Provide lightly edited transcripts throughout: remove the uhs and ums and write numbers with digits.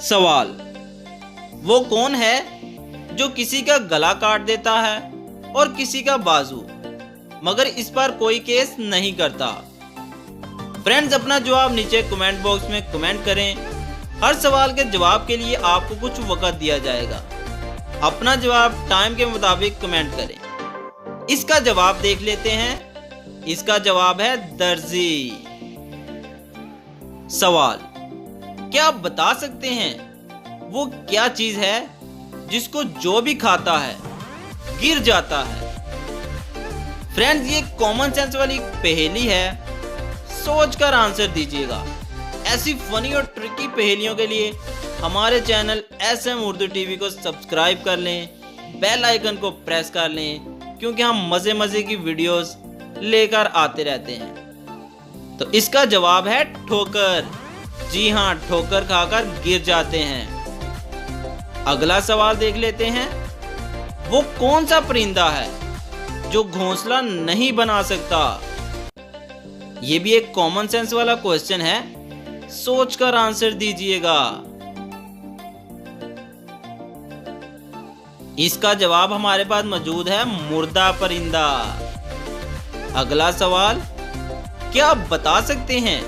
सवाल, वो कौन है जो किसी का गला काट देता है और किसी का बाजू, मगर इस पर कोई केस नहीं करता? फ्रेंड्स, अपना जवाब नीचे कमेंट बॉक्स में कमेंट करें। हर सवाल के जवाब के लिए आपको कुछ वक्त दिया जाएगा। अपना जवाब टाइम के मुताबिक कमेंट करें। इसका जवाब देख लेते हैं। इसका जवाब है दर्जी। सवाल, क्या आप बता सकते हैं वो क्या चीज है जिसको जो भी खाता है गिर जाता है? फ्रेंड्स, ये कॉमन सेंस वाली पहेली है, सोचकर आंसर दीजिएगा। ऐसी फनी और ट्रिकी पहेलियों के लिए हमारे चैनल SM उर्दू टीवी को सब्सक्राइब कर लें, बेल आइकन को प्रेस कर लें, क्योंकि हम मजे मजे की वीडियोस लेकर आते रहते हैं। तो इसका जवाब है ठोकर। जी हाँ, ठोकर खाकर गिर जाते हैं। अगला सवाल देख लेते हैं। वो कौन सा परिंदा है जो घोंसला नहीं बना सकता? ये भी एक कॉमन सेंस वाला क्वेश्चन है, सोचकर आंसर दीजिएगा। इसका जवाब हमारे पास मौजूद है मुर्दा परिंदा। अगला सवाल, क्या आप बता सकते हैं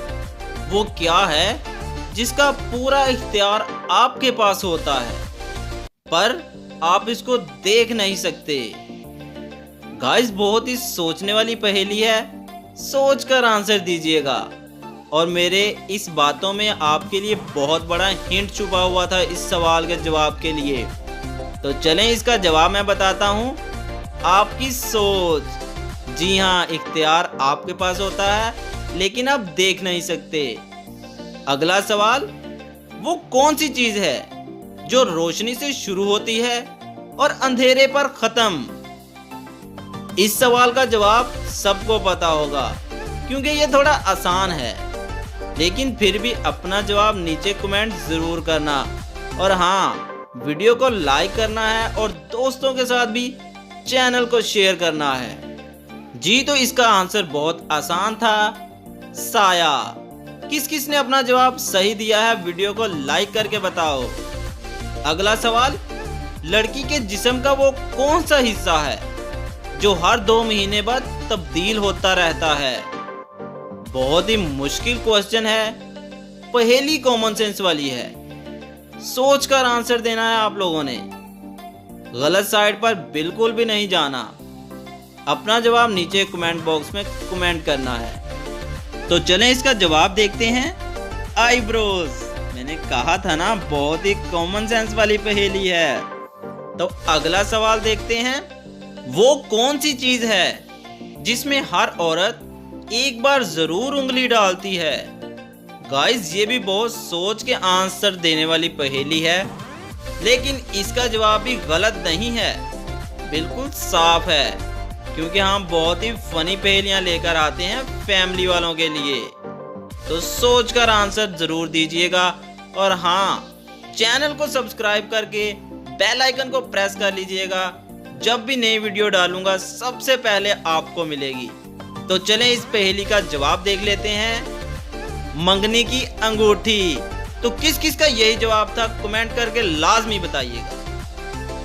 वो क्या है जिसका पूरा इख्तियार आपके पास होता है पर आप इसको देख नहीं सकते? गाइस, बहुत ही सोचने वाली पहेली है, सोचकर आंसर दीजिएगा। और मेरे इस बातों में आपके लिए बहुत बड़ा हिंट छुपा हुआ था इस सवाल के जवाब के लिए। तो चलें, इसका जवाब मैं बताता हूँ। आपकी सोच। जी हाँ, इख्तियार आपके पास होता है लेकिन आप देख नहीं सकते। अगला सवाल, वो कौन सी चीज है जो रोशनी से शुरू होती है और अंधेरे पर खत्म? इस सवाल का जवाब सबको पता होगा क्योंकि ये थोड़ा आसान है, लेकिन फिर भी अपना जवाब नीचे कमेंट जरूर करना। और हाँ, वीडियो को लाइक करना है और दोस्तों के साथ भी चैनल को शेयर करना है। जी, तो इसका आंसर बहुत आसान था, साया। किस किस ने अपना जवाब सही दिया है वीडियो को लाइक करके बताओ। अगला सवाल, लड़की के जिस्म का वो कौन सा हिस्सा है जो हर 2 महीने बाद तब्दील होता रहता है? बहुत ही मुश्किल क्वेश्चन है, पहेली कॉमन सेंस वाली है, सोचकर आंसर देना है आप लोगों ने। गलत साइड पर बिल्कुल भी नहीं जाना। अपना जवाब नीचे कमेंट बॉक्स में कमेंट करना है। तो चलें, इसका जवाब देखते हैं। आईब्रोज। मैंने कहा था ना, बहुत ही कॉमन सेंस वाली पहेली है। तो अगला सवाल देखते हैं। वो कौन सी चीज है जिसमें हर औरत एक बार जरूर उंगली डालती है? गाइस, ये भी बहुत सोच के आंसर देने वाली पहेली है, लेकिन इसका जवाब भी गलत नहीं है, बिल्कुल साफ है, क्योंकि हम बहुत ही फनी पहेलियां लेकर आते हैं फैमिली वालों के लिए। तो सोचकर आंसर जरूर दीजिएगा। और हाँ, चैनल को सब्सक्राइब करके बेल आइकन को प्रेस कर लीजिएगा। जब भी नई वीडियो डालूंगा सबसे पहले आपको मिलेगी। तो चलें, इस पहेली का जवाब देख लेते हैं। मंगनी की अंगूठी। तो किस किस का यही जवाब था, कमेंट करके लाजमी बताइएगा।